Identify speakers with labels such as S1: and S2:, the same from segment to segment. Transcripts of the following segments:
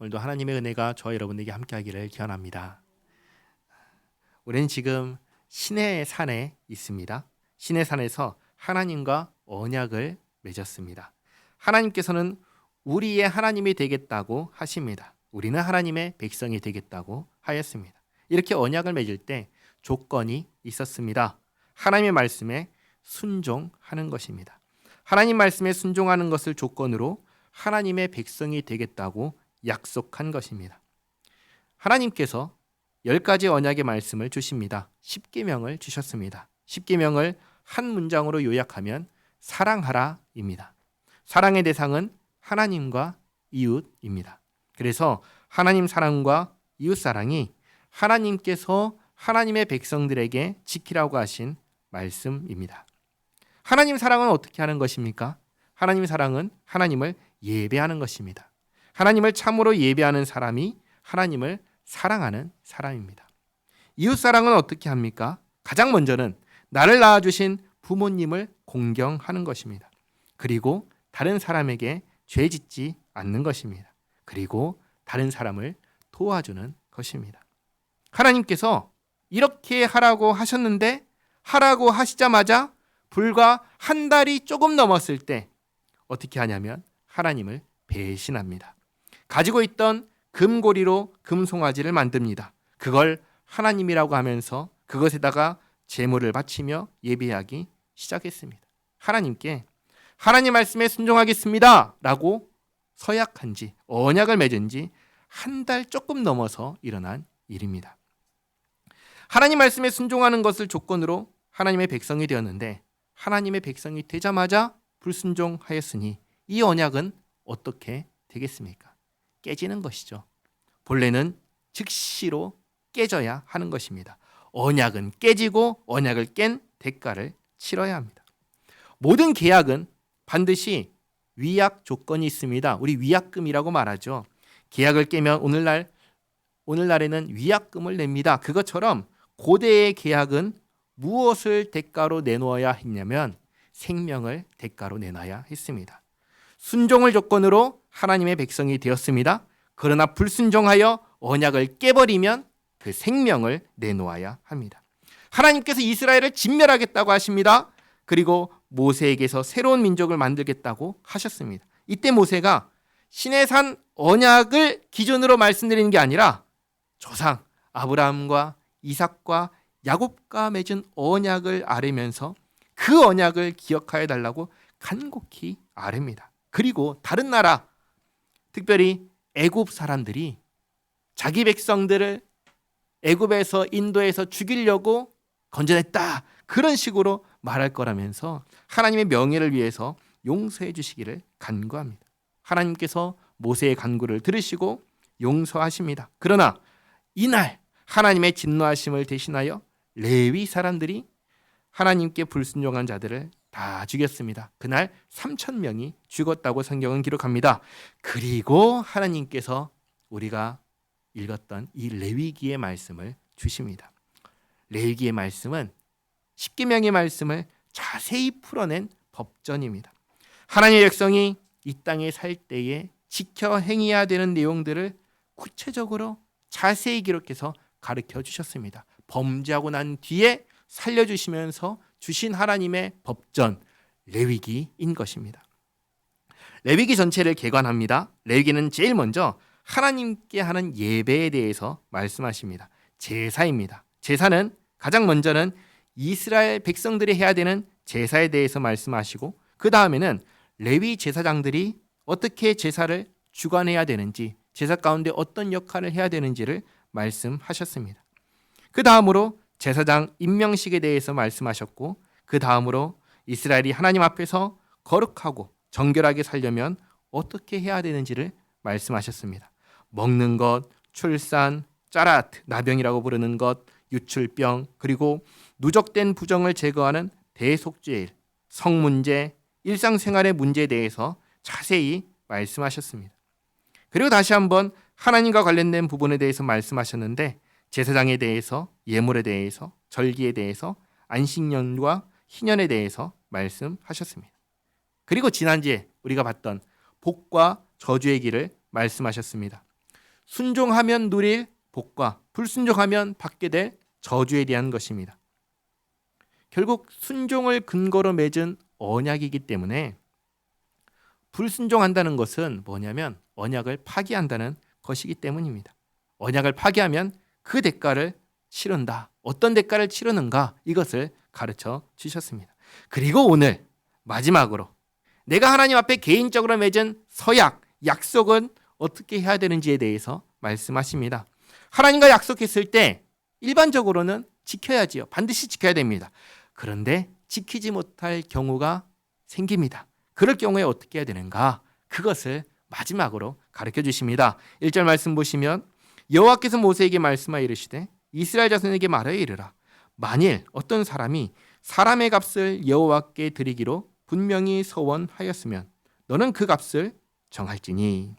S1: 오늘도 하나님의 은혜가 저와 여러분에게 함께하기를 기원합니다. 우리는 지금 시내 산에 있습니다. 시내 산에서 하나님과 언약을 맺었습니다. 하나님께서는 우리의 하나님이 되겠다고 하십니다. 우리는 하나님의 백성이 되겠다고 하였습니다. 이렇게 언약을 맺을 때 조건이 있었습니다. 하나님의 말씀에 순종하는 것입니다. 하나님 말씀에 순종하는 것을 조건으로 하나님의 백성이 되겠다고 약속한 것입니다. 하나님께서 10가지 언약의 말씀을 주십니다. 10계명을 주셨습니다. 10계명을 한 문장으로 요약하면 사랑하라입니다. 사랑의 대상은 하나님과 이웃입니다. 그래서 하나님 사랑과 이웃 사랑이 하나님께서 하나님의 백성들에게 지키라고 하신 말씀입니다. 하나님 사랑은 어떻게 하는 것입니까? 하나님 사랑은 하나님을 예배하는 것입니다. 하나님을 참으로 예배하는 사람이 하나님을 사랑하는 사람입니다. 이웃 사랑은 어떻게 합니까? 가장 먼저는 나를 낳아주신 부모님을 공경하는 것입니다. 그리고 다른 사람에게 죄 짓지 않는 것입니다. 그리고 다른 사람을 도와주는 것입니다. 하나님께서 이렇게 하라고 하셨는데 하라고 하시자마자 불과 한 달이 조금 넘었을 때 어떻게 하냐면 하나님을 배신합니다. 가지고 있던 금고리로 금송아지를 만듭니다. 그걸 하나님이라고 하면서 그것에다가 제물을 바치며 예배하기 시작했습니다. 하나님께 하나님 말씀에 순종하겠습니다 라고 서약한 지, 언약을 맺은 지 한 달 조금 넘어서 일어난 일입니다. 하나님 말씀에 순종하는 것을 조건으로 하나님의 백성이 되었는데 하나님의 백성이 되자마자 불순종하였으니 이 언약은 어떻게 되겠습니까? 깨지는 것이죠. 본래는 즉시로 깨져야 하는 것입니다. 언약은 깨지고 언약을 깬 대가를 치러야 합니다. 모든 계약은 반드시 위약 조건이 있습니다. 우리 위약금이라고 말하죠. 계약을 깨면 오늘날에는 위약금을 냅니다. 그것처럼 고대의 계약은 무엇을 대가로 내놓아야 했냐면 생명을 대가로 내놔야 했습니다. 순종을 조건으로 하나님의 백성이 되었습니다. 그러나 불순종하여 언약을 깨버리면 그 생명을 내놓아야 합니다. 하나님께서 이스라엘을 진멸하겠다고 하십니다. 그리고 모세에게서 새로운 민족을 만들겠다고 하셨습니다. 이때 모세가 시내산 언약을 기준으로 말씀드리는 게 아니라 조상 아브라함과 이삭과 야곱과 맺은 언약을 아뢰면서 그 언약을 기억하여 달라고 간곡히 아뢰입니다. 그리고 다른 나라, 특별히 애굽 사람들이 자기 백성들을 애굽에서 인도에서 죽이려고 건져냈다. 그런 식으로 말할 거라면서 하나님의 명예를 위해서 용서해 주시기를 간구합니다. 하나님께서 모세의 간구를 들으시고 용서하십니다. 그러나 이날 하나님의 진노하심을 대신하여 레위 사람들이 하나님께 불순종한 자들을 다 죽였습니다. 그날 3,000명이 죽었다고 성경은 기록합니다. 그리고 하나님께서 우리가 읽었던 이 레위기의 말씀을 주십니다. 레위기의 말씀은 십계명의 말씀을 자세히 풀어낸 법전입니다. 하나님의 백성이 이 땅에 살 때에 지켜 행해야 되는 내용들을 구체적으로 자세히 기록해서 가르쳐 주셨습니다. 범죄하고 난 뒤에 살려주시면서 주신 하나님의 법전 레위기인 것입니다. 레위기 전체를 개관합니다. 레위기는 제일 먼저 하나님께 하는 예배에 대해서 말씀하십니다. 제사입니다. 제사는 가장 먼저는 이스라엘 백성들이 해야 되는 제사에 대해서 말씀하시고 그 다음에는 레위 제사장들이 어떻게 제사를 주관해야 되는지 제사 가운데 어떤 역할을 해야 되는지를 말씀하셨습니다. 그 다음으로 제사장 임명식에 대해서 말씀하셨고 그 다음으로 이스라엘이 하나님 앞에서 거룩하고 정결하게 살려면 어떻게 해야 되는지를 말씀하셨습니다. 먹는 것, 출산, 짜라트, 나병이라고 부르는 것, 유출병, 그리고 누적된 부정을 제거하는 대속죄일, 성문제, 일상생활의 문제에 대해서 자세히 말씀하셨습니다. 그리고 다시 한번 하나님과 관련된 부분에 대해서 말씀하셨는데 제사장에 대해서, 예물에 대해서, 절기에 대해서, 안식년과 희년에 대해서 말씀하셨습니다. 그리고 지난주에 우리가 봤던 복과 저주의 길을 말씀하셨습니다. 순종하면 누릴 복과 불순종하면 받게 될 저주에 대한 것입니다. 결국 순종을 근거로 맺은 언약이기 때문에 불순종한다는 것은 뭐냐면 언약을 파기한다는 것이기 때문입니다. 언약을 파기하면 그 대가를 치른다. 어떤 대가를 치르는가? 이것을 가르쳐 주셨습니다. 그리고 오늘 마지막으로 내가 하나님 앞에 개인적으로 맺은 서약, 약속은 어떻게 해야 되는지에 대해서 말씀하십니다. 하나님과 약속했을 때 일반적으로는 지켜야지요. 반드시 지켜야 됩니다. 그런데 지키지 못할 경우가 생깁니다. 그럴 경우에 어떻게 해야 되는가? 그것을 마지막으로 가르쳐 주십니다. 1절 말씀 보시면 여호와께서 모세에게 말씀하여 이르시되 이스라엘 자손에게 말하여 이르라. 만일 어떤 사람이 사람의 값을 여호와께 드리기로 분명히 서원하였으면 너는 그 값을 정할지니.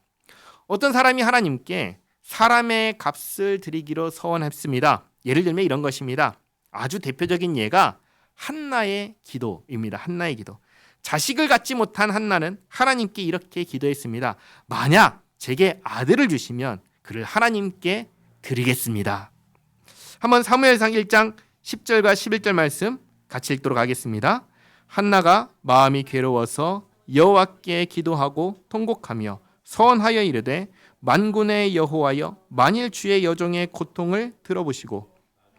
S1: 어떤 사람이 하나님께 사람의 값을 드리기로 서원했습니다. 예를 들면 이런 것입니다. 아주 대표적인 예가 한나의 기도입니다. 한나의 기도. 자식을 갖지 못한 한나는 하나님께 이렇게 기도했습니다. 만약 제게 아들을 주시면 그를 하나님께 드리겠습니다. 한번 사무엘상 1장 10절과 11절 말씀 같이 읽도록 하겠습니다. 한나가 마음이 괴로워서 여호와께 기도하고 통곡하며 서원하여 이르되 만군의 여호와여 만일 주의 여종의 고통을 들어보시고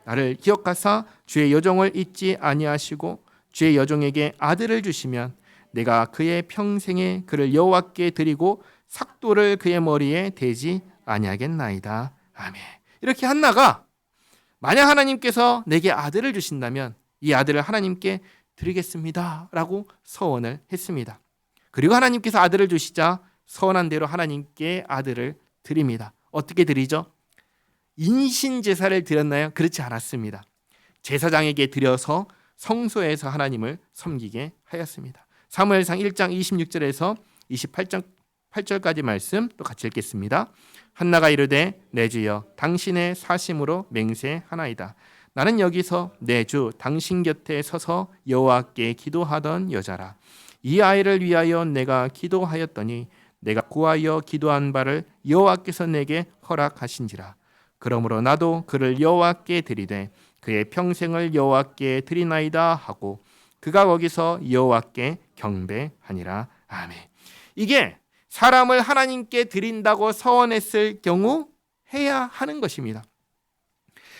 S1: 나를 기억하사 주의 여종을 잊지 아니하시고 주의 여종에게 아들을 주시면 내가 그의 평생에 그를 여호와께 드리고 삭도를 그의 머리에 대지 아니하겠나이다. 아멘. 이렇게 한나가 만약 하나님께서 내게 아들을 주신다면 이 아들을 하나님께 드리겠습니다 라고 서원을 했습니다. 그리고 하나님께서 아들을 주시자 서원한 대로 하나님께 아들을 드립니다. 어떻게 드리죠? 인신제사를 드렸나요? 그렇지 않았습니다. 제사장에게 드려서 성소에서 하나님을 섬기게 하였습니다. 사무엘상 1장 26절에서 28절까지 말씀 또 같이 읽겠습니다. 한나가 이르되 내 주여 당신의 사심으로 맹세하나이다. 나는 여기서 내 주 당신 곁에 서서 여호와께 기도하던 여자라. 이 아이를 위하여 내가 기도하였더니 내가 구하여 기도한 바를 여호와께서 내게 허락하신지라. 그러므로 나도 그를 여호와께 드리되 그의 평생을 여호와께 드리나이다 하고 그가 거기서 여호와께 경배하니라. 아멘. 이게 사람을 하나님께 드린다고 서원했을 경우 해야 하는 것입니다.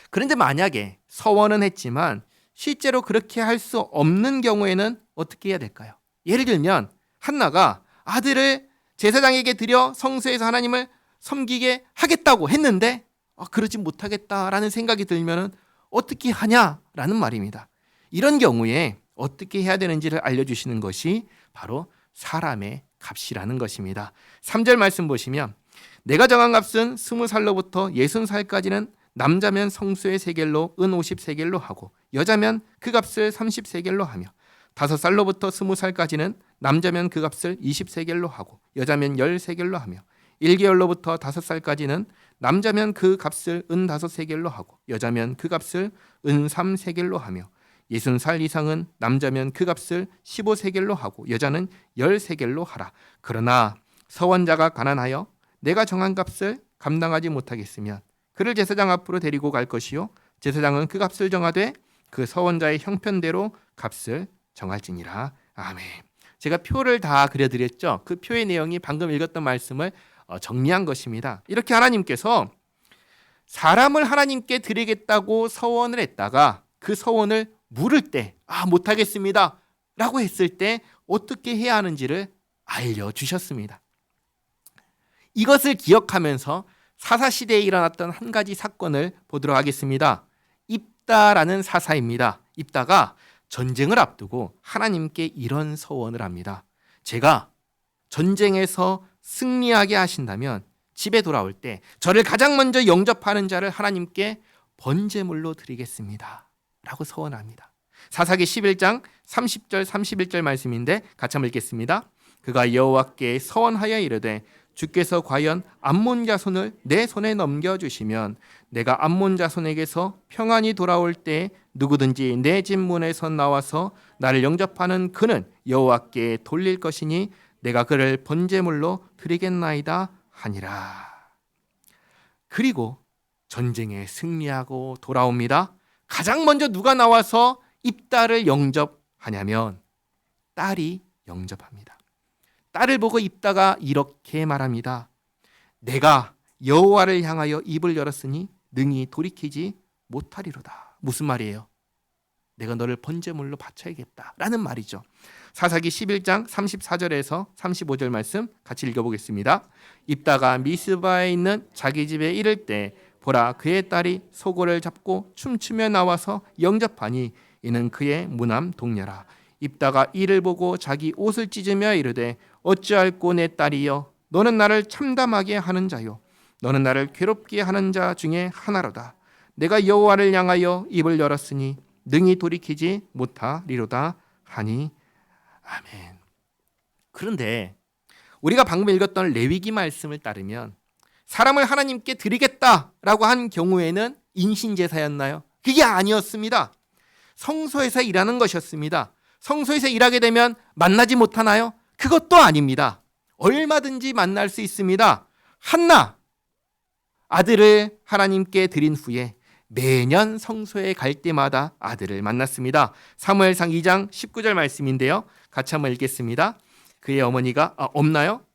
S1: 그런데 만약에 서원은 했지만 실제로 그렇게 할 수 없는 경우에는 어떻게 해야 될까요? 예를 들면 한나가 아들을 제사장에게 드려 성소에서 하나님을 섬기게 하겠다고 했는데 그러지 못하겠다라는 생각이 들면 어떻게 하냐라는 말입니다. 이런 경우에 어떻게 해야 되는지를 알려주시는 것이 바로 사람의 값이라는 것입니다. 3절 말씀 보시면 내가 정한 값은 20살로부터 60살까지는 남자면 성소의 세겔로 은 50세겔로 하고 여자면 그 값을 30세겔로 하며 5살로부터 20살까지는 남자면 그 값을 20세겔로 하고 여자면 10세겔로 하며 1개월로부터 5살까지는 남자면 그 값을 은 5세겔로 하고 여자면 그 값을 은 3세겔로 하며 60살 이상은 남자면 그 값을 15세겔로 하고 여자는 10세겔로 하라. 그러나 서원자가 가난하여 내가 정한 값을 감당하지 못하겠으면 그를 제사장 앞으로 데리고 갈 것이요 제사장은 그 값을 정하되 그 서원자의 형편대로 값을 정할지니라. 아멘. 제가 표를 다 그려드렸죠. 그 표의 내용이 방금 읽었던 말씀을 정리한 것입니다. 이렇게 하나님께서 사람을 하나님께 드리겠다고 서원을 했다가 그 서원을 물을 때 못하겠습니다 라고 했을 때 어떻게 해야 하는지를 알려주셨습니다. 이것을 기억하면서 사사시대에 일어났던 한 가지 사건을 보도록 하겠습니다. 입다라는 사사입니다. 입다가 전쟁을 앞두고 하나님께 이런 서원을 합니다. 제가 전쟁에서 승리하게 하신다면 집에 돌아올 때 저를 가장 먼저 영접하는 자를 하나님께 번제물로 드리겠습니다 라고 서원합니다. 사사기 11장 30절 31절 말씀인데 같이 한번 읽겠습니다. 그가 여호와께 서원하여 이르되 주께서 과연 암몬 자손을 내 손에 넘겨주시면 내가 암몬 자손에게서 평안히 돌아올 때 누구든지 내 집 문에서 나와서 나를 영접하는 그는 여호와께 돌릴 것이니 내가 그를 번제물로 드리겠나이다 하니라. 그리고 전쟁에 승리하고 돌아옵니다. 가장 먼저 누가 나와서 입다를 영접하냐면 딸이 영접합니다. 딸을 보고 입다가 이렇게 말합니다. 내가 여호와를 향하여 입을 열었으니 능히 돌이키지 못하리로다. 무슨 말이에요? 내가 너를 번제물로 바쳐야겠다 라는 말이죠. 사사기 11장 34절에서 35절 말씀 같이 읽어보겠습니다. 입다가 미스바에 있는 자기 집에 이를 때 보라, 그의 딸이 소고를 잡고 춤추며 나와서 영접하니 이는 그의 무남 동료라. 입다가 이를 보고 자기 옷을 찢으며 이르되 어찌할꼬 내 딸이여, 너는 나를 참담하게 하는 자요, 너는 나를 괴롭게 하는 자 중에 하나로다. 내가 여호와를 향하여 입을 열었으니 능히 돌이키지 못하리로다 하니. 아멘. 그런데 우리가 방금 읽었던 레위기 말씀을 따르면 사람을 하나님께 드리겠다라고 한 경우에는 인신제사였나요? 그게 아니었습니다. 성소에서 일하는 것이었습니다. 성소에서 일하게 되면 만나지 못하나요? 그것도 아닙니다. 얼마든지 만날 수 있습니다. 한나 아들을 하나님께 드린 후에 매년 성소에 갈 때마다 아들을 만났습니다. 사무엘상 2장 19절 말씀인데요. 같이 한번 읽겠습니다. 그의 어머니가 없나요?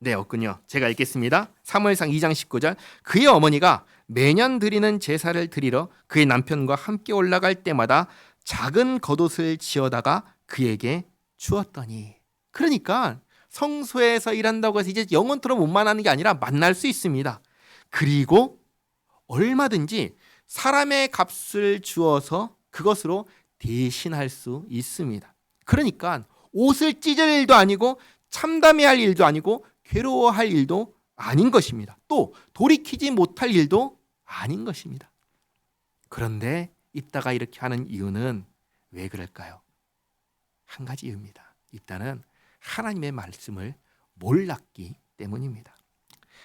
S1: 네, 없군요. 제가 읽겠습니다. 사무엘상 2장 19절. 그의 어머니가 매년 드리는 제사를 드리러 그의 남편과 함께 올라갈 때마다 작은 겉옷을 지어다가 그에게 주었더니. 그러니까 성소에서 일한다고 해서 이제 영원토록 못 만나는 게 아니라 만날 수 있습니다. 그리고 얼마든지 사람의 값을 주어서 그것으로 대신할 수 있습니다. 그러니까 옷을 찢을 일도 아니고 참담해할 일도 아니고 괴로워할 일도 아닌 것입니다. 또 돌이키지 못할 일도 아닌 것입니다. 그런데 입다가 이렇게 하는 이유는 왜 그럴까요? 한 가지 이유입니다. 입다는 하나님의 말씀을 몰랐기 때문입니다.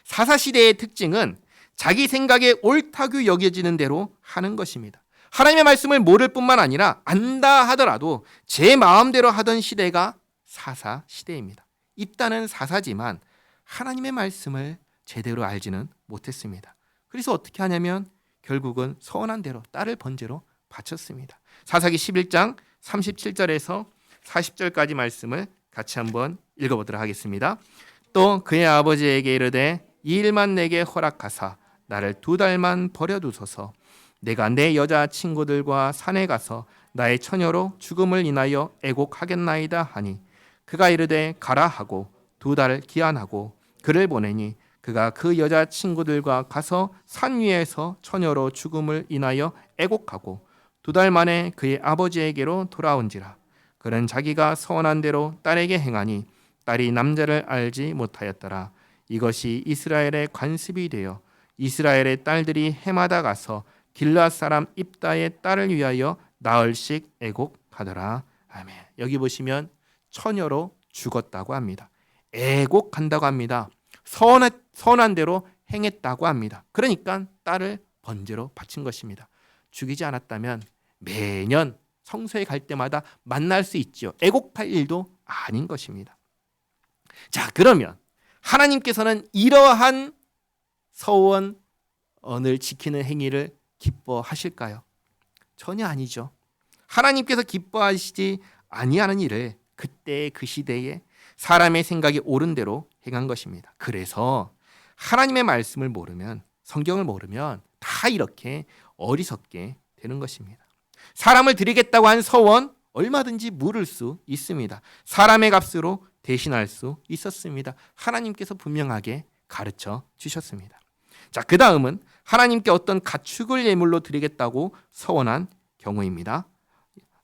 S1: 사사시대의 특징은 자기 생각에 옳다고 여겨지는 대로 하는 것입니다. 하나님의 말씀을 모를 뿐만 아니라 안다 하더라도 제 마음대로 하던 시대가 사사시대입니다. 입다는 사사지만 하나님의 말씀을 제대로 알지는 못했습니다. 그래서 어떻게 하냐면 결국은 서원한 대로 딸을 번제로 바쳤습니다. 사사기 11장 37절에서 40절까지 말씀을 같이 한번 읽어보도록 하겠습니다. 또 그의 아버지에게 이르되 이 일만 내게 허락하사 나를 2달만 버려두소서. 내가 내 여자 친구들과 산에 가서 나의 처녀로 죽음을 인하여 애곡하겠나이다 하니 그가 이르되 가라 하고 2달 기한하고 그를 보내니 그가 그 여자 친구들과 가서 산 위에서 처녀로 죽음을 인하여 애곡하고 2달 만에 그의 아버지에게로 돌아온지라. 그는 자기가 서원한 대로 딸에게 행하니 딸이 남자를 알지 못하였더라. 이것이 이스라엘의 관습이 되어 이스라엘의 딸들이 해마다 가서 길앗 사람 입다의 딸을 위하여 나흘씩 애곡하더라. 아멘. 여기 보시면 처녀로 죽었다고 합니다. 애곡한다고 합니다. 서원한 대로 행했다고 합니다. 그러니까 딸을 번제로 바친 것입니다. 죽이지 않았다면 매년 성소에 갈 때마다 만날 수 있죠. 애곡할 일도 아닌 것입니다. 자, 그러면 하나님께서는 이러한 서원을 지키는 행위를 기뻐하실까요? 전혀 아니죠. 하나님께서 기뻐하시지 아니하는 일을 그때 그 시대에 사람의 생각이 옳은 대로 행한 것입니다. 그래서 하나님의 말씀을 모르면, 성경을 모르면 다 이렇게 어리석게 되는 것입니다. 사람을 드리겠다고 한 서원 얼마든지 물을 수 있습니다. 사람의 값으로 대신할 수 있었습니다. 하나님께서 분명하게 가르쳐 주셨습니다. 자, 그 다음은 하나님께 어떤 가축을 예물로 드리겠다고 서원한 경우입니다.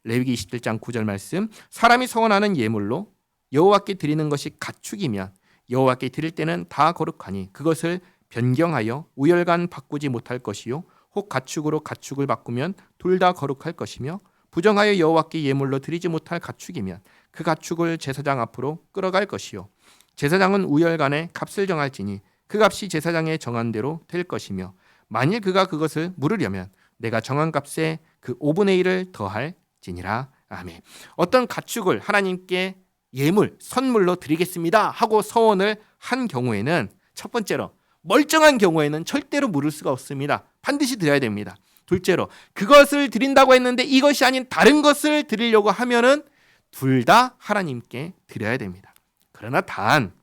S1: 레위기 27장 9절 말씀. 사람이 서원하는 예물로 여호와께 드리는 것이 가축이면 여호와께 드릴 때는 다 거룩하니 그것을 변경하여 우열간 바꾸지 못할 것이요 혹 가축으로 가축을 바꾸면 둘 다 거룩할 것이며 부정하여 여호와께 예물로 드리지 못할 가축이면 그 가축을 제사장 앞으로 끌어갈 것이요 제사장은 우열간에 값을 정할지니 그 값이 제사장의 정한 대로 될 것이며 만일 그가 그것을 물으려면 내가 정한 값에 그 5분의 1을 더할지니라. 아멘. 어떤 가축을 하나님께 예물, 선물로 드리겠습니다 하고 서원을 한 경우에는 첫 번째로 멀쩡한 경우에는 절대로 물을 수가 없습니다. 반드시 드려야 됩니다. 둘째로 그것을 드린다고 했는데 이것이 아닌 다른 것을 드리려고 하면은 둘 다 하나님께 드려야 됩니다. 그러나 단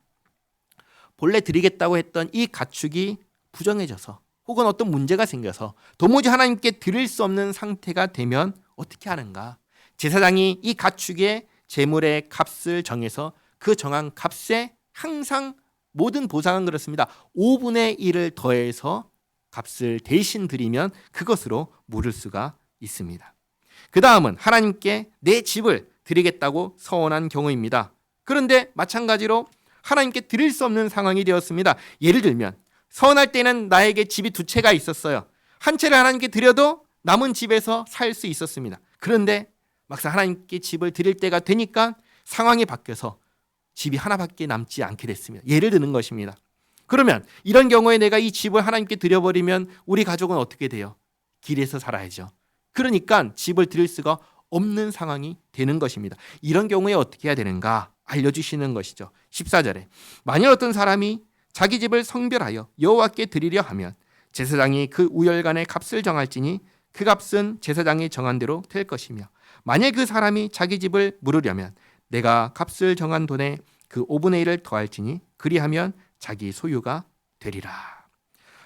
S1: 본래 드리겠다고 했던 이 가축이 부정해져서 혹은 어떤 문제가 생겨서 도무지 하나님께 드릴 수 없는 상태가 되면 어떻게 하는가? 제사장이 이 가축의 제물의 값을 정해서 그 정한 값에 항상 모든 보상은 그렇습니다. 5분의 1을 더해서 값을 대신 드리면 그것으로 물을 수가 있습니다. 그 다음은 하나님께 내 집을 드리겠다고 서원한 경우입니다. 그런데 마찬가지로 하나님께 드릴 수 없는 상황이 되었습니다. 예를 들면 서원할 때는 나에게 집이 두 채가 있었어요. 한 채를 하나님께 드려도 남은 집에서 살 수 있었습니다. 그런데 막상 하나님께 집을 드릴 때가 되니까 상황이 바뀌어서 집이 하나밖에 남지 않게 됐습니다. 예를 드는 것입니다. 그러면 이런 경우에 내가 이 집을 하나님께 드려버리면 우리 가족은 어떻게 돼요? 길에서 살아야죠. 그러니까 집을 드릴 수가 없는 상황이 되는 것입니다. 이런 경우에 어떻게 해야 되는가 알려주시는 것이죠. 14절에 만일 어떤 사람이 자기 집을 성별하여 여호와께 드리려 하면 제사장이 그 우열간의 값을 정할지니 그 값은 제사장이 정한 대로 될 것이며 만일 그 사람이 자기 집을 물으려면 내가 값을 정한 돈에 그 5분의 1을 더할지니 그리하면 자기 소유가 되리라.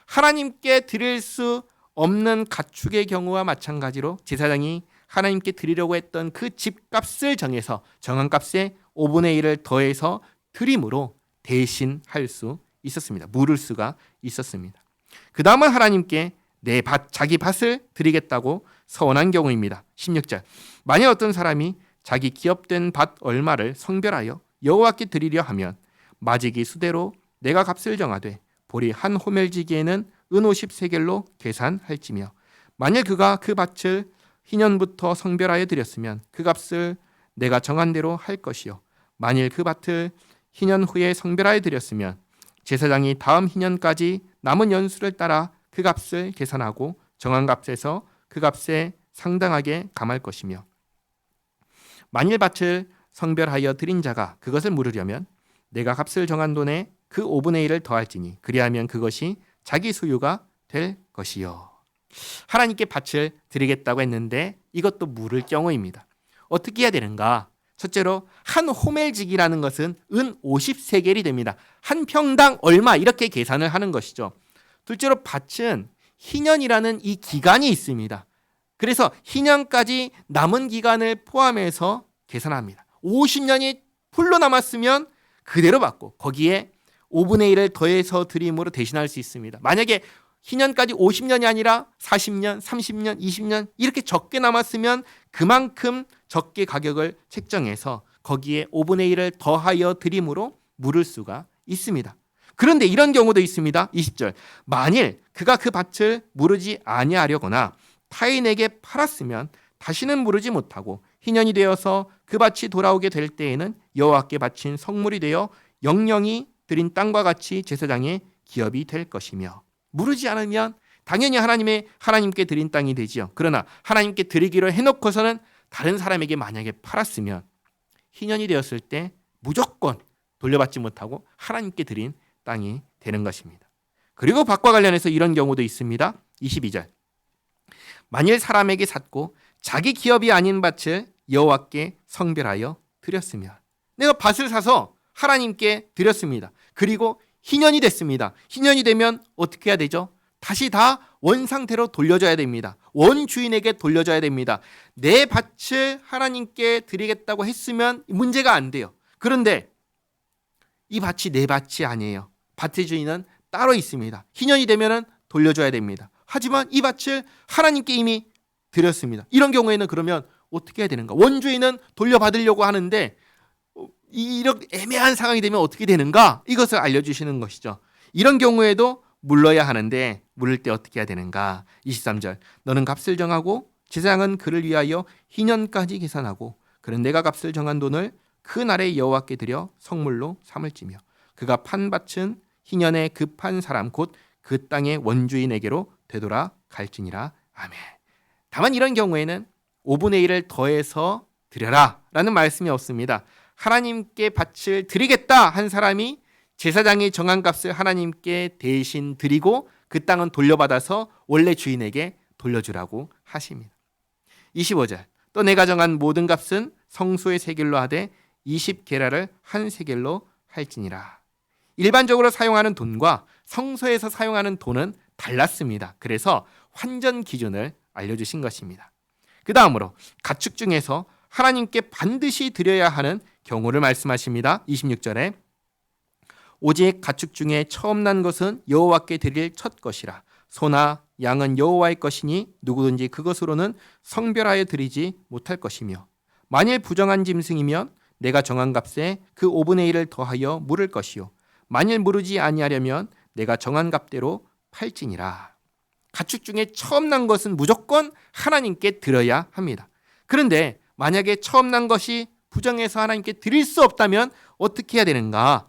S1: 하나님께 드릴 수 없는 가축의 경우와 마찬가지로 제사장이 하나님께 드리려고 했던 그 집값을 정해서 정한 값에 5분의 1을 더해서 드림으로 대신할 수 있었습니다. 물을 수가 있었습니다. 그 다음은 하나님께 내 밭, 자기 밭을 드리겠다고 서원한 경우입니다. 16절 만일 어떤 사람이 자기 기업된 밭 얼마를 성별하여 여호와께 드리려 하면 마지기 수대로 내가 값을 정하되 보리 한 호멜지기에는 은 50세겔로 계산할지며 만일 그가 그 밭을 희년부터 성별하여 드렸으면 그 값을 내가 정한 대로 할 것이요 만일 그 밭을 희년 후에 성별하여 드렸으면 제사장이 다음 희년까지 남은 연수를 따라 그 값을 계산하고 정한 값에서 그 값에 상당하게 감할 것이며 만일 밭을 성별하여 드린 자가 그것을 물으려면 내가 값을 정한 돈에 그 5분의 1을 더할지니 그리하면 그것이 자기 소유가 될 것이요. 하나님께 밭을 드리겠다고 했는데 이것도 물을 경우입니다. 어떻게 해야 되는가? 첫째로 한 호멜직이라는 것은 은 50세겔이 됩니다. 한 평당 얼마 이렇게 계산을 하는 것이죠. 둘째로 밭은 희년이라는 이 기간이 있습니다. 그래서 희년까지 남은 기간을 포함해서 계산합니다. 50년이 풀로 남았으면 그대로 받고 거기에 5분의 1을 더해서 드림으로 대신할 수 있습니다. 만약에 희년까지 50년이 아니라 40년, 30년, 20년 이렇게 적게 남았으면 그만큼 적게 가격을 책정해서 거기에 5분의 1을 더하여 드림으로 물을 수가 있습니다. 그런데 이런 경우도 있습니다. 20절 만일 그가 그 밭을 무르지 아니하려거나 타인에게 팔았으면 다시는 무르지 못하고 희년이 되어서 그 밭이 돌아오게 될 때에는 여호와께 바친 성물이 되어 영영이 드린 땅과 같이 제사장의 기업이 될 것이며 무르지 않으면 당연히 하나님께 드린 땅이 되지요. 그러나 하나님께 드리기로 해놓고서는 다른 사람에게 만약에 팔았으면 희년이 되었을 때 무조건 돌려받지 못하고 하나님께 드린 땅이 되는 것입니다. 그리고 밭과 관련해서 이런 경우도 있습니다. 22절 만일 사람에게 샀고 자기 기업이 아닌 밭을 여호와께 성별하여 드렸으면 내가 밭을 사서 하나님께 드렸습니다. 그리고 희년이 됐습니다. 희년이 되면 어떻게 해야 되죠? 다시 다 원상태로 돌려줘야 됩니다. 원주인에게 돌려줘야 됩니다. 내 밭을 하나님께 드리겠다고 했으면 문제가 안 돼요. 그런데 이 밭이 내 밭이 아니에요. 밭의 주인은 따로 있습니다. 희년이 되면 돌려줘야 됩니다. 하지만 이 밭을 하나님께 이미 드렸습니다. 이런 경우에는 그러면 어떻게 해야 되는가? 원주인은 돌려받으려고 하는데 이렇게 애매한 상황이 되면 어떻게 되는가? 이것을 알려주시는 것이죠. 이런 경우에도 물러야 하는데 물을 때 어떻게 해야 되는가? 23절 너는 값을 정하고 제사장은 그를 위하여 희년까지 계산하고 그는 내가 값을 정한 돈을 그 날에 여호와께 드려 성물로 삼을지며 그가 판 밭은 희년에 그 판 사람 곧 그 땅의 원주인에게로 되돌아 갈지니라. 아멘. 다만 이런 경우에는 5분의 1을 더해서 드려라 라는 말씀이 없습니다. 하나님께 밭을 드리겠다 한 사람이 제사장이 정한 값을 하나님께 대신 드리고 그 땅은 돌려받아서 원래 주인에게 돌려주라고 하십니다. 25절 또 내가 정한 모든 값은 성소의 세겔로 하되 20게라를 한 세겔로 할지니라. 일반적으로 사용하는 돈과 성소에서 사용하는 돈은 달랐습니다. 그래서 환전 기준을 알려주신 것입니다. 그 다음으로 가축 중에서 하나님께 반드시 드려야 하는 경우를 말씀하십니다. 26절에 오직 가축 중에 처음 난 것은 여호와께 드릴 첫 것이라. 소나 양은 여호와의 것이니 누구든지 그것으로는 성별하여 드리지 못할 것이며 만일 부정한 짐승이면 내가 정한 값에 그 5분의 1을 더하여 물을 것이요 만일 무르지 아니하려면 내가 정한 값대로 팔지니라. 가축 중에 처음 난 것은 무조건 하나님께 드려야 합니다. 그런데 만약에 처음 난 것이 부정해서 하나님께 드릴 수 없다면 어떻게 해야 되는가?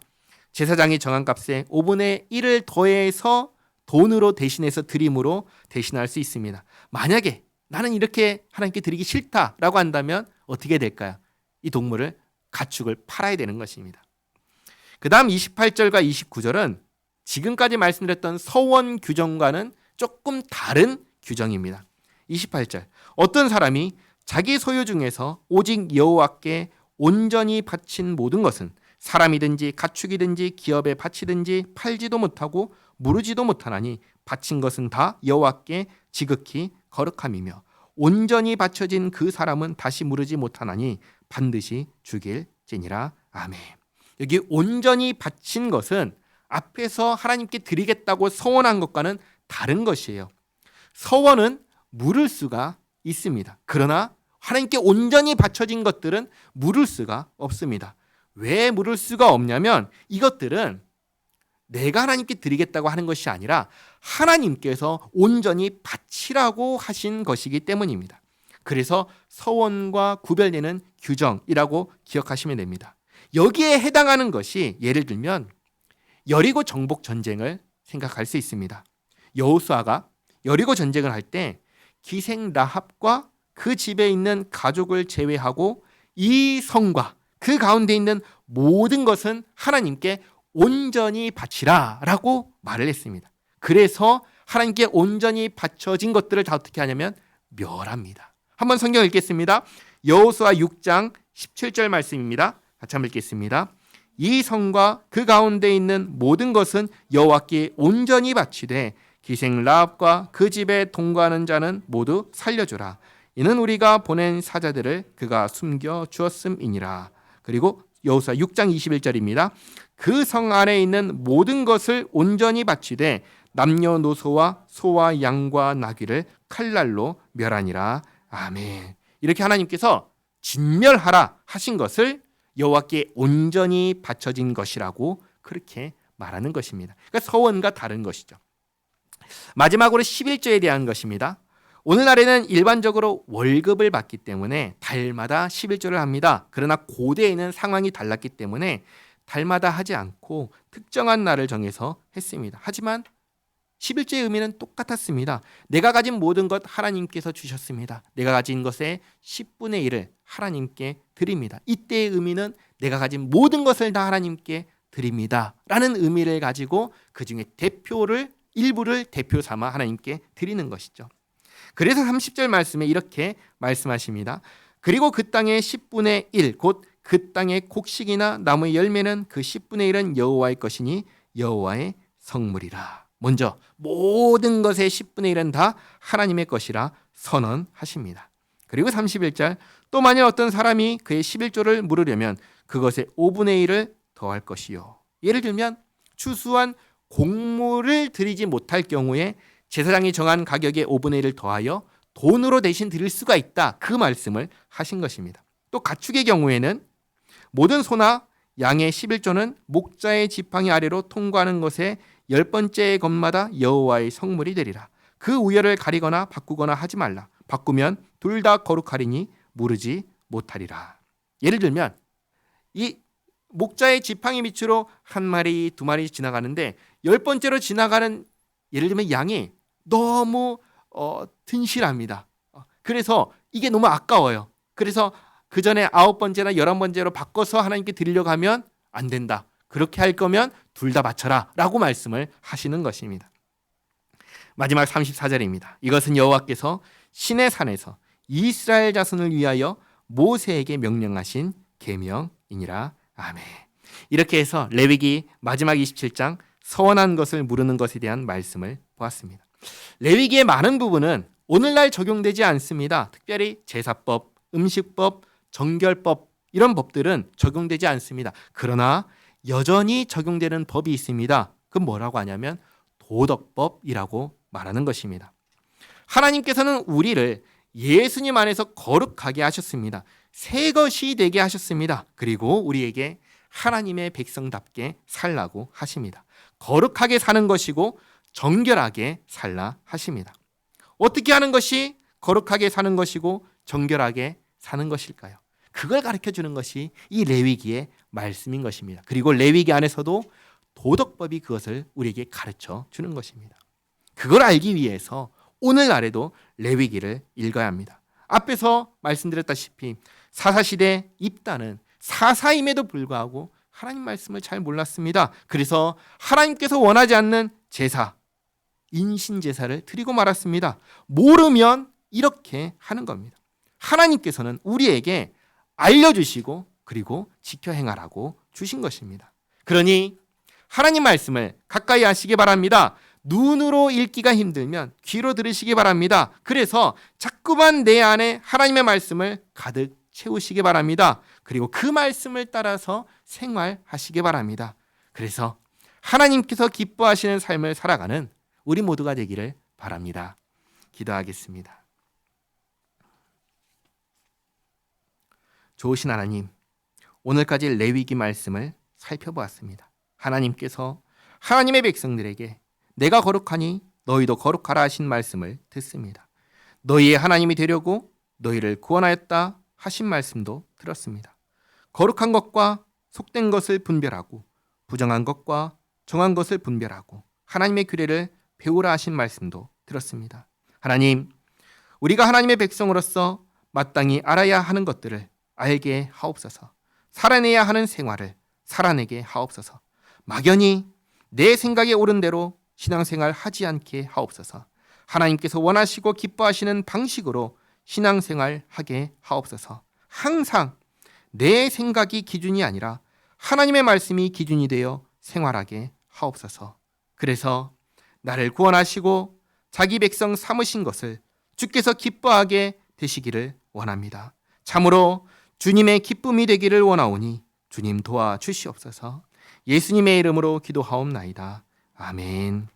S1: 제사장이 정한 값에 5분의 1을 더해서 돈으로 대신해서 드림으로 대신할 수 있습니다. 만약에 나는 이렇게 하나님께 드리기 싫다라고 한다면 어떻게 될까요? 이 동물을 가축을 팔아야 되는 것입니다. 그 다음 28절과 29절은 지금까지 말씀드렸던 서원 규정과는 조금 다른 규정입니다. 28절 어떤 사람이 자기 소유 중에서 오직 여호와께 온전히 바친 모든 것은 사람이든지 가축이든지 기업에 바치든지 팔지도 못하고 무르지도 못하나니 바친 것은 다 여호와께 지극히 거룩함이며 온전히 바쳐진 그 사람은 다시 무르지 못하나니 반드시 죽일지니라. 아멘. 여기 온전히 바친 것은 앞에서 하나님께 드리겠다고 서원한 것과는 다른 것이에요. 서원은 물을 수가 있습니다. 그러나 하나님께 온전히 바쳐진 것들은 물을 수가 없습니다. 왜 물을 수가 없냐면 이것들은 내가 하나님께 드리겠다고 하는 것이 아니라 하나님께서 온전히 바치라고 하신 것이기 때문입니다. 그래서 서원과 구별되는 규정이라고 기억하시면 됩니다. 여기에 해당하는 것이 예를 들면 여리고 정복 전쟁을 생각할 수 있습니다. 여호수아가 여리고 전쟁을 할 때 기생 라합과 그 집에 있는 가족을 제외하고 이 성과 그 가운데 있는 모든 것은 하나님께 온전히 바치라 라고 말을 했습니다. 그래서 하나님께 온전히 바쳐진 것들을 다 어떻게 하냐면 멸합니다. 한번 성경 읽겠습니다. 여호수아 6장 17절 말씀입니다. 같이 한번 읽겠습니다. 이 성과 그 가운데 있는 모든 것은 여호와께 온전히 바치되 기생 라합과 그 집에 동거하는 자는 모두 살려주라. 이는 우리가 보낸 사자들을 그가 숨겨 주었음이니라. 그리고 여호수아 6장 21절입니다. 그 성 안에 있는 모든 것을 온전히 바치되 남녀노소와 소와 양과 나귀를 칼날로 멸하니라. 아멘. 이렇게 하나님께서 진멸하라 하신 것을 여호와께 온전히 바쳐진 것이라고 그렇게 말하는 것입니다. 그러니까 서원과 다른 것이죠. 마지막으로 11조에 대한 것입니다. 오늘날에는 일반적으로 월급을 받기 때문에 달마다 11조를 합니다. 그러나 고대에는 상황이 달랐기 때문에 달마다 하지 않고 특정한 날을 정해서 했습니다. 하지만 11조의 의미는 똑같았습니다. 내가 가진 모든 것 하나님께서 주셨습니다. 내가 가진 것의 10분의 1을 하나님께 드립니다. 이때의 의미는 내가 가진 모든 것을 다 하나님께 드립니다 라는 의미를 가지고 그 중에 일부를 대표 삼아 하나님께 드리는 것이죠. 그래서 30절 말씀에 이렇게 말씀하십니다. 그리고 그 땅의 10분의 1 곧 그 땅의 곡식이나 나무의 열매는 그 10분의 1은 여호와의 것이니 여호와의 성물이라. 먼저 모든 것의 10분의 1은 다 하나님의 것이라 선언하십니다. 그리고 31절 또 만일 어떤 사람이 그의 11조를 물으려면 그것의 5분의 1을 더할 것이요. 예를 들면 추수한 곡물을 드리지 못할 경우에 제사장이 정한 가격의 5분의 1을 더하여 돈으로 대신 드릴 수가 있다. 그 말씀을 하신 것입니다. 또 가축의 경우에는 모든 소나 양의 11조는 목자의 지팡이 아래로 통과하는 것에 10번째 것마다 여호와의 성물이 되리라. 그 우열을 가리거나 바꾸거나 하지 말라. 바꾸면 둘 다 거룩하리니 무르지 못하리라. 예를 들면 이 목자의 지팡이 밑으로 한 마리, 두 마리 지나가는데 10번째로 지나가는 예를 들면 양이 너무 튼실합니다. 그래서 이게 너무 아까워요. 그래서 그 전에 9번째나 11번째로 바꿔서 하나님께 드리려고 하면 안 된다. 그렇게 할 거면 둘 다 바쳐라 라고 말씀을 하시는 것입니다. 마지막 34절입니다. 이것은 여호와께서 시내산에서 이스라엘 자손을 위하여 모세에게 명령하신 계명이니라. 아멘. 이렇게 해서 레위기 마지막 27장 서원한 것을 물으는 것에 대한 말씀을 보았습니다. 레위기의 많은 부분은 오늘날 적용되지 않습니다. 특별히 제사법, 음식법, 정결법 이런 법들은 적용되지 않습니다. 그러나 여전히 적용되는 법이 있습니다. 그건 뭐라고 하냐면 도덕법이라고 말하는 것입니다. 하나님께서는 우리를 예수님 안에서 거룩하게 하셨습니다. 새 것이 되게 하셨습니다. 그리고 우리에게 하나님의 백성답게 살라고 하십니다. 거룩하게 사는 것이고 정결하게 살라 하십니다. 어떻게 하는 것이 거룩하게 사는 것이고 정결하게 사는 것일까요? 그걸 가르쳐 주는 것이 이 레위기의 말씀인 것입니다. 그리고 레위기 안에서도 도덕법이 그것을 우리에게 가르쳐 주는 것입니다. 그걸 알기 위해서 오늘날에도 레위기를 읽어야 합니다. 앞에서 말씀드렸다시피 사사시대 입다는 사사임에도 불구하고 하나님 말씀을 잘 몰랐습니다. 그래서 하나님께서 원하지 않는 제사, 인신제사를 드리고 말았습니다. 모르면 이렇게 하는 겁니다. 하나님께서는 우리에게 알려주시고 그리고 지켜 행하라고 주신 것입니다. 그러니 하나님 말씀을 가까이 하시기 바랍니다. 눈으로 읽기가 힘들면 귀로 들으시기 바랍니다. 그래서 자꾸만 내 안에 하나님의 말씀을 가득 채우시기 바랍니다. 그리고 그 말씀을 따라서 생활하시기 바랍니다. 그래서 하나님께서 기뻐하시는 삶을 살아가는 우리 모두가 되기를 바랍니다. 기도하겠습니다. 좋으신 하나님, 오늘까지 레위기 말씀을 살펴보았습니다. 하나님께서 하나님의 백성들에게 내가 거룩하니 너희도 거룩하라 하신 말씀을 듣습니다. 너희의 하나님이 되려고 너희를 구원하였다 하신 말씀도 들었습니다. 거룩한 것과 속된 것을 분별하고 부정한 것과 정한 것을 분별하고 하나님의 규례를 배우라 하신 말씀도 들었습니다. 하나님, 우리가 하나님의 백성으로서 마땅히 알아야 하는 것들을 알게 하옵소서. 살아내야 하는 생활을 살아내게 하옵소서. 막연히 내 생각에 옳은 대로 신앙생활 하지 않게 하옵소서. 하나님께서 원하시고 기뻐하시는 방식으로 신앙생활 하게 하옵소서. 항상 내 생각이 기준이 아니라 하나님의 말씀이 기준이 되어 생활하게 하옵소서. 그래서 나를 구원하시고 자기 백성 삼으신 것을 주께서 기뻐하게 되시기를 원합니다. 참으로 주님의 기쁨이 되기를 원하오니 주님 도와주시옵소서. 예수님의 이름으로 기도하옵나이다. 아멘.